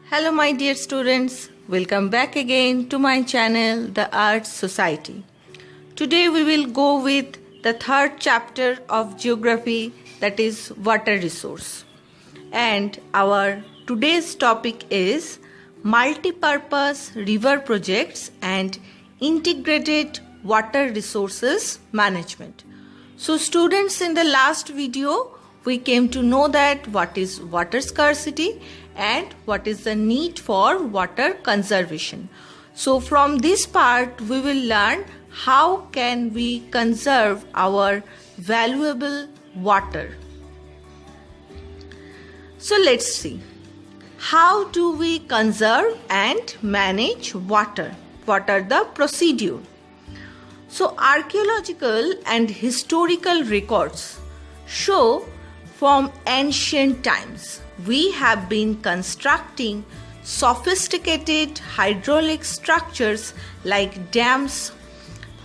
Hello my dear students, welcome back again to my channel The Arts Society. Today we will go with the third chapter of geography, that is water resource. And our today's topic is multi-purpose river projects and integrated water resources management. So students, in the last video we came to know that what is water scarcity and what is the need for water conservation. So from this part we will learn how can we conserve our valuable water. So let's see, how do we conserve and manage water? What are the procedure? So archaeological and historical records show from ancient times we have been constructing sophisticated hydraulic structures like dams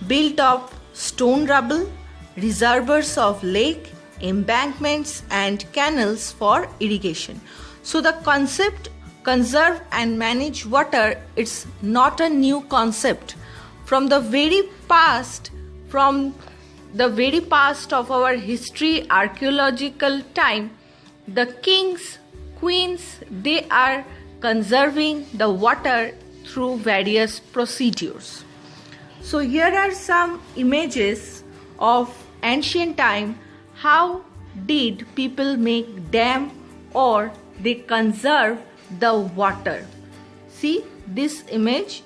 built of stone rubble, reservoirs of lake, embankments and canals for irrigation. So the concept conserve and manage water, it's not a new concept. From the very past of our history, archaeological time, the kings, queens, they are conserving the water through various procedures. So here are some images of ancient time. How did people make dam or they conserve the water? See this image.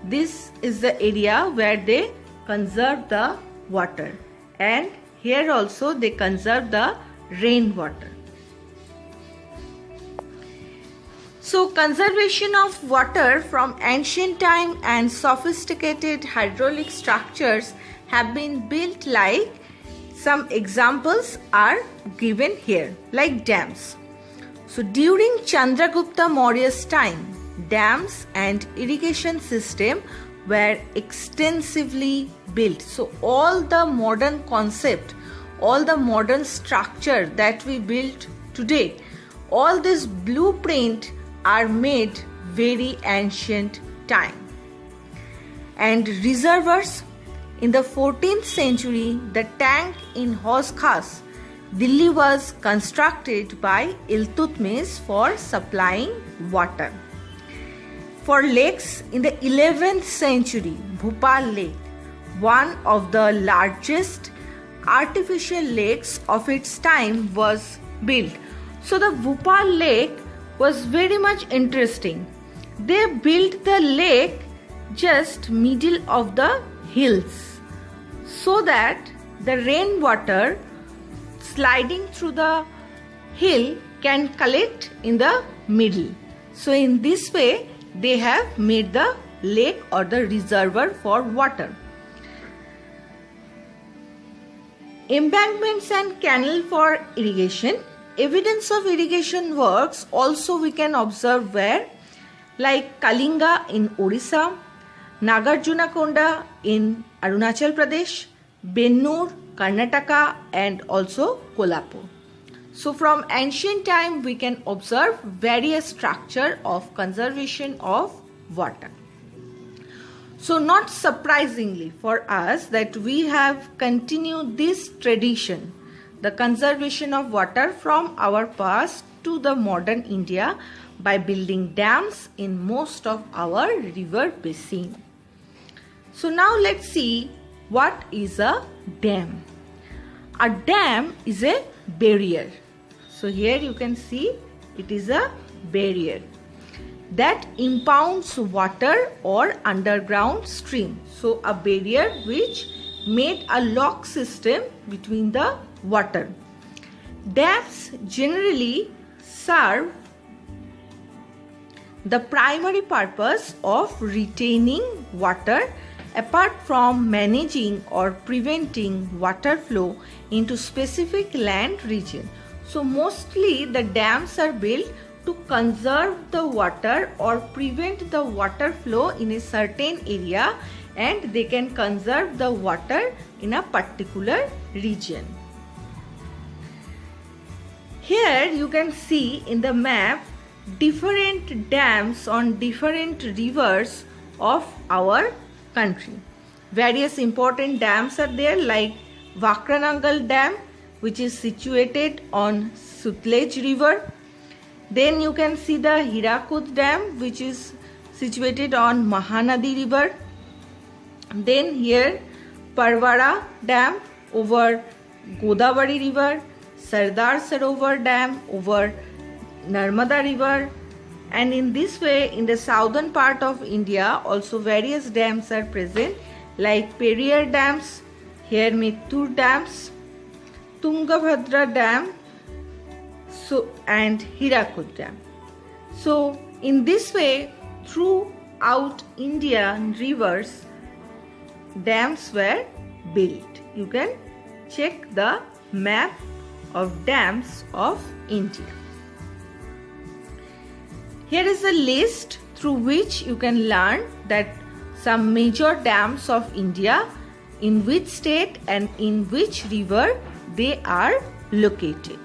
This is the area where they conserve the water, and here also they conserve the rainwater. So conservation of water from ancient time and sophisticated hydraulic structures have been built, like some examples are given here, like dams. So during Chandragupta Maurya's time, dams and irrigation system were extensively built. So all the modern concept, all the modern structure that we built today, all this blueprint are made very ancient time. And reservoirs, in the 14th century, the tank in Hauz Khas, Delhi, was constructed by Iltutmish for supplying water. For lakes, in the 11th century, Bhopal Lake, one of the largest artificial lakes of its time, was built. So the Bhopal Lake was very much interesting. They built the lake just middle of the hills so that the rainwater sliding through the hill can collect in the middle. So in this way they have made the lake or the reservoir for water. Embankments and canal for irrigation. Evidence of irrigation works also we can observe where, like Kalinga in Orissa, Nagarjunakonda in Arunachal Pradesh, Bennur, Karnataka and also Kolhapur. So from ancient time we can observe various structure of conservation of water. So not surprisingly for us that we have continued this tradition, the conservation of water from our past to the modern India, by building dams in most of our river basin. So now let's see what is a dam. A dam is a barrier. So here you can see it is a barrier that impounds water or underground stream. So a barrier which made a lock system between the water. Dams generally serve the primary purpose of retaining water apart from managing or preventing water flow into specific land region. So mostly the dams are built to conserve the water or prevent the water flow in a certain area, and they can conserve the water in a particular region. Here you can see in the map different dams on different rivers of our country. Various important dams are there, like Vakranangal Dam, which is situated on Sutlej River. Then you can see the Hirakud Dam, which is situated on Mahanadi River. Then here Parvara Dam over Godavari River, Sardar Sarovar Dam over Narmada River, and in this way in the southern part of India also various dams are present, like Periyar dams, here Mittur dams, Tungabhadra Dam, and Hirakud Dam. So in this way throughout Indian rivers dams were built. You can check the map of dams of India. Here is a list through which you can learn that some major dams of India, in which state and in which river they are located.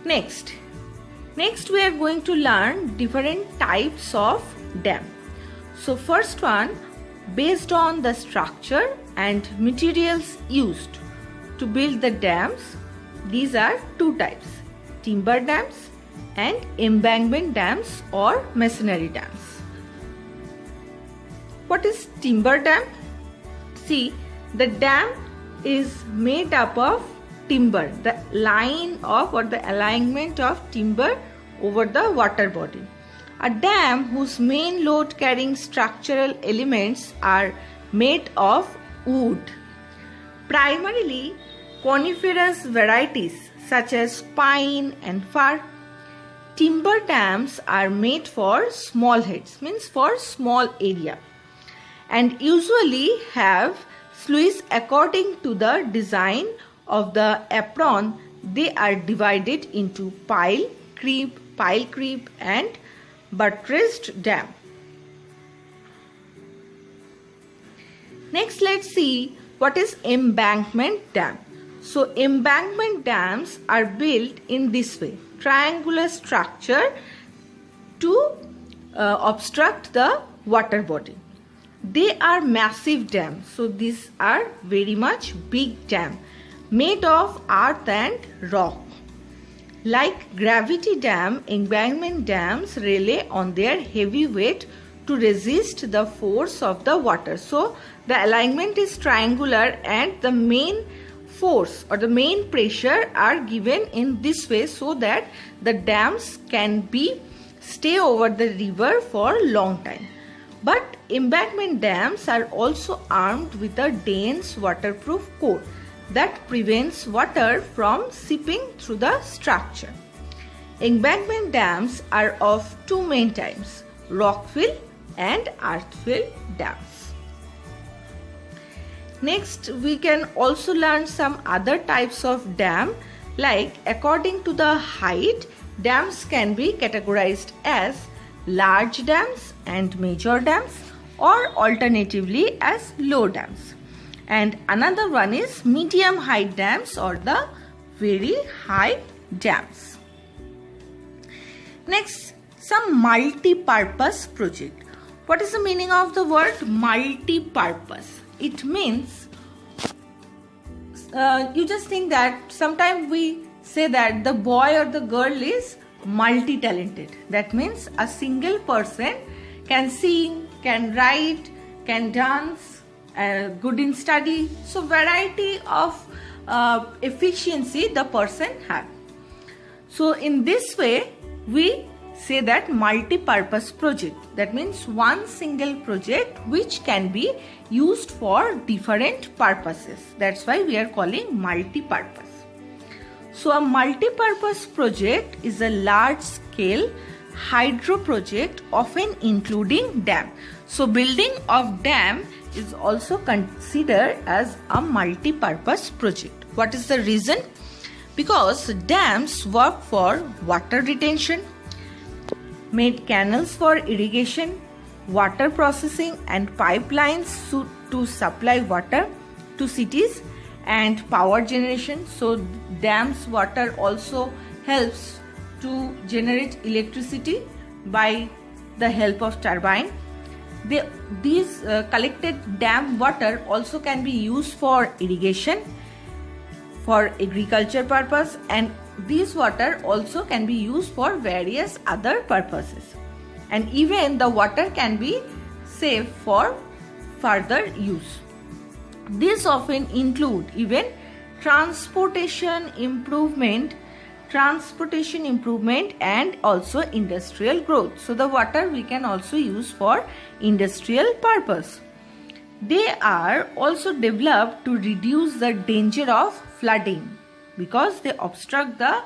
Next we are going to learn different types of dam. So first one, based on the structure and materials used to build the dams, these are two types: timber dams and embankment dams or masonry dams. What is timber dam? See, the dam is made up of timber, the line of or the alignment of timber over the water body. A dam whose main load carrying structural elements are made of wood, primarily coniferous varieties such as pine and fir. Timber dams are made for small heads, means for small area, and usually have sluice according to the design of the apron. They are divided into pile creep and buttressed dam. Next, let's see what is embankment dam. So embankment dams are built in this way: triangular structure to obstruct the water body. They are massive dams, so these are very much big dam made of earth and rock. Like gravity dam, embankment dams rely on their heavy weight to resist the force of the water. So the alignment is triangular and the main force or the main pressure are given in this way so that the dams can stay over the river for long time. But embankment dams are also armed with a dense waterproof coat that prevents water from seeping through the structure. Embankment dams are of two main types: rock-fill and earth-fill dams. Next, we can also learn some other types of dam, like according to the height, dams can be categorized as large dams and major dams, or alternatively as low dams. And another one is medium height dams or the very high dams. Next, some multi-purpose project. What is the meaning of the word multi-purpose? It means, you just think that sometimes we say that the boy or the girl is multi-talented. That means a single person can sing, can write, can dance, good in study. So variety of efficiency the person have. So in this way we say that multi-purpose project. That means one single project which can be used for different purposes. That's why we are calling multi-purpose. So a multi-purpose project is a large scale hydro project, often including dam. So building of dam is also considered as a multi-purpose project. What is the reason? Because dams work for water retention, made canals for irrigation, water processing and pipelines to supply water, to cities and power generation. So dams water also helps to generate electricity by the help of turbine. These collected dam water also can be used for irrigation, for agriculture purpose, and these water also can be used for various other purposes, and even the water can be saved for further use. These often include even transportation improvement and also industrial growth. So the water we can also use for industrial purpose. They are also developed to reduce the danger of flooding because they obstruct the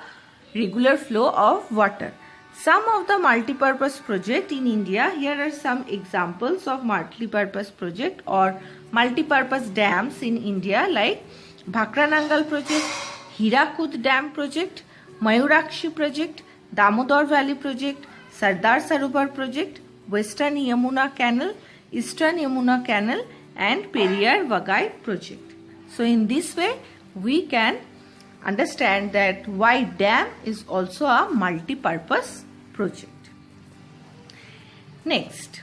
regular flow of water. Some of the multi-purpose project in India, here are some examples of multi-purpose project or multi-purpose dams in India, like Bhakranangal project, Hirakud Dam project, Mayurakshi project, Damodar Valley project, Sardar Sarovar project, Western Yamuna Canal, Eastern Yamuna Canal, and Periyar Vagai project. So in this way we can understand that why dam is also a multi-purpose project. Next,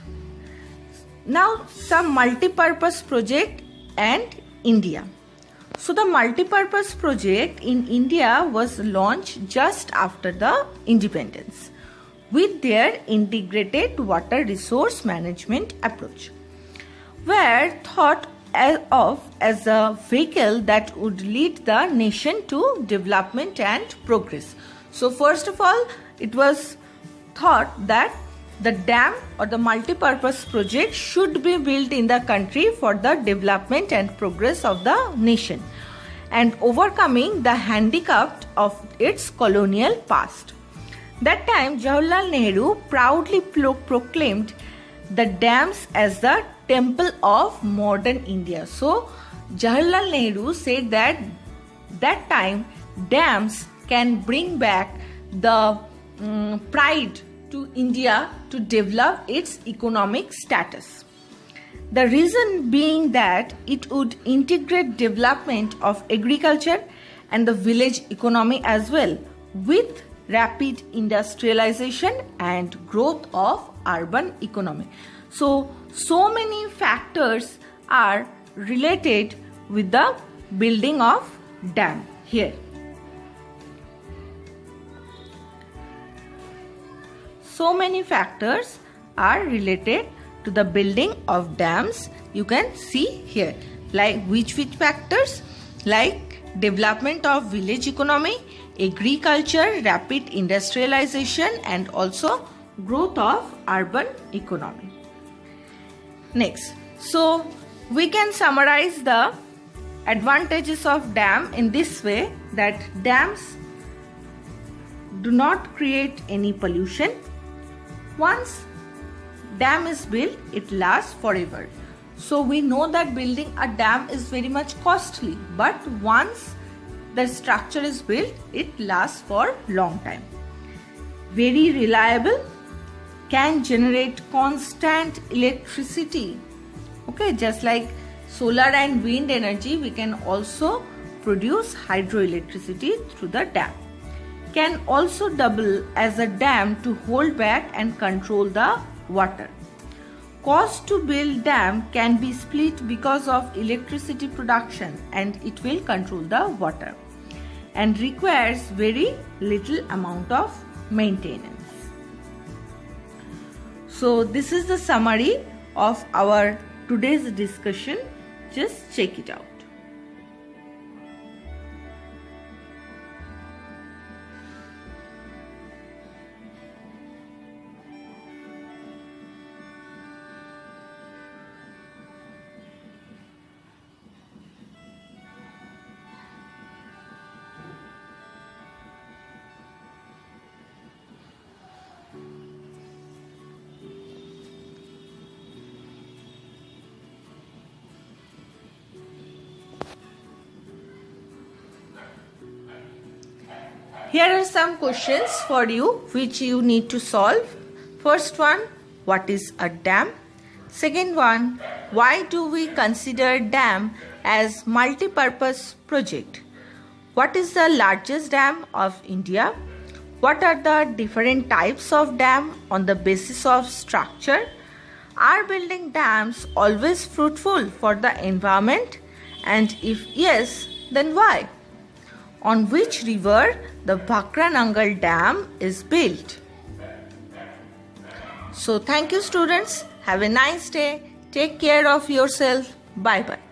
now some multi-purpose project and India. So the multi-purpose project in India was launched just after the independence with their integrated water resource management approach, were thought of as a vehicle that would lead the nation to development and progress. So first of all, it was thought that the dam or the multi-purpose project should be built in the country for the development and progress of the nation and overcoming the handicap of its colonial past. That time, Jawaharlal Nehru proudly proclaimed the dams as the temple of modern India. So Jawaharlal Nehru said that time dams can bring back the pride to India to develop its economic status. The reason being that it would integrate development of agriculture and the village economy as well with rapid industrialization and growth of urban economy. So many factors are related with the building of dam here. So many factors are related to the building of dams. You can see here, like which factors, like development of village economy, agriculture, rapid industrialization, and also growth of urban economy. Next, so we can summarize the advantages of dam in this way, that dams do not create any pollution. Once dam is built, it lasts forever. So we know that building a dam is very much costly, but once the structure is built, it lasts for long time. Very reliable, can generate constant electricity. Okay, just like solar and wind energy, we can also produce hydroelectricity through the dam. Can also double as a dam to hold back and control the water. Cost to build dam can be split because of electricity production and it will control the water and requires very little amount of maintenance. So this is the summary of our today's discussion. Just check it out. Here are some questions for you which you need to solve. First one, what is a dam? Second one, why do we consider dam as multi-purpose project? What is the largest dam of India? What are the different types of dam on the basis of structure? Are building dams always fruitful for the environment? And if yes, then why? On which river the Bhakra Dam is built? So thank you students. Have a nice day. Take care of yourself. Bye bye.